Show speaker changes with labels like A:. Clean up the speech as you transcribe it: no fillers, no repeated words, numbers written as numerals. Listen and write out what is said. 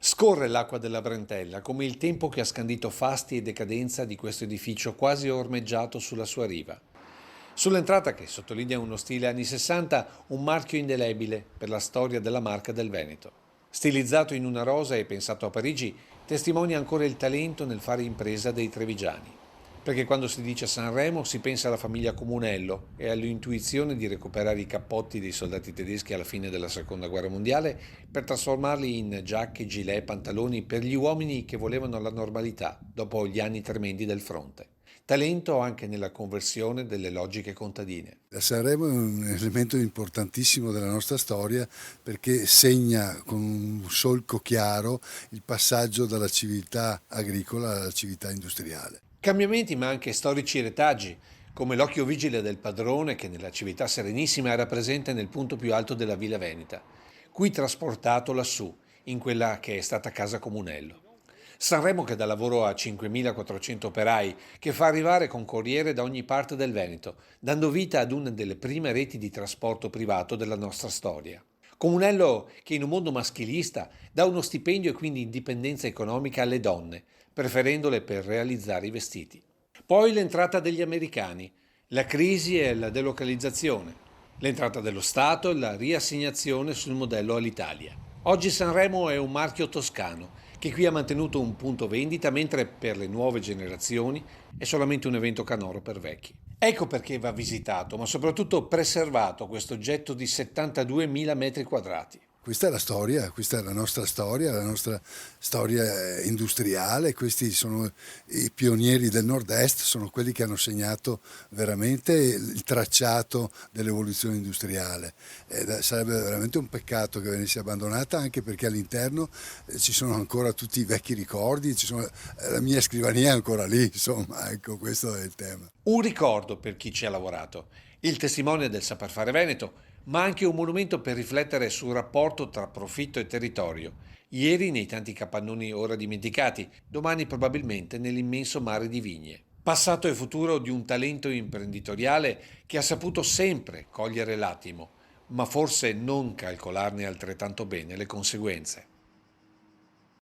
A: Scorre l'acqua della Brentella come il tempo che ha scandito fasti e decadenza di questo edificio quasi ormeggiato sulla sua riva. Sull'entrata, che sottolinea uno stile anni 60, un marchio indelebile per la storia della marca del Veneto. Stilizzato in una rosa e pensato a Parigi, testimonia ancora il talento nel fare impresa dei trevigiani. Perché quando si dice Sanremo si pensa alla famiglia Comunello e all'intuizione di recuperare i cappotti dei soldati tedeschi alla fine della Seconda Guerra Mondiale per trasformarli in giacche, gilet e pantaloni per gli uomini che volevano la normalità dopo gli anni tremendi del fronte. Talento anche nella conversione delle logiche contadine.
B: La Sanremo è un elemento importantissimo della nostra storia perché segna con un solco chiaro il passaggio dalla civiltà agricola alla civiltà industriale.
A: Cambiamenti ma anche storici retaggi, come l'occhio vigile del padrone che nella civiltà serenissima era presente nel punto più alto della Villa Veneta, qui trasportato lassù, in quella che è stata Casa Comunello. Sanremo che dà lavoro a 5.400 operai, che fa arrivare con corriere da ogni parte del Veneto, dando vita ad una delle prime reti di trasporto privato della nostra storia. Comunello che in un mondo maschilista dà uno stipendio e quindi indipendenza economica alle donne, preferendole per realizzare i vestiti. Poi l'entrata degli americani, la crisi e la delocalizzazione, l'entrata dello Stato e la riassegnazione sul modello all'Italia. Oggi Sanremo è un marchio toscano che qui ha mantenuto un punto vendita, mentre per le nuove generazioni è solamente un evento canoro per vecchi. Ecco perché va visitato, ma soprattutto preservato questo oggetto di 72.000 metri quadrati.
B: Questa è la storia, questa è la nostra storia industriale, questi sono i pionieri del nord-est, sono quelli che hanno segnato veramente il tracciato dell'evoluzione industriale. Sarebbe veramente un peccato che venisse abbandonata, anche perché all'interno ci sono ancora tutti i vecchi ricordi, la mia scrivania è ancora lì, insomma, ecco, questo è il tema.
A: Un ricordo per chi ci ha lavorato, il testimone del saper fare veneto, ma anche un monumento per riflettere sul rapporto tra profitto e territorio. Ieri nei tanti capannoni ora dimenticati, domani probabilmente nell'immenso mare di vigne. Passato e futuro di un talento imprenditoriale che ha saputo sempre cogliere l'attimo, ma forse non calcolarne altrettanto bene le conseguenze.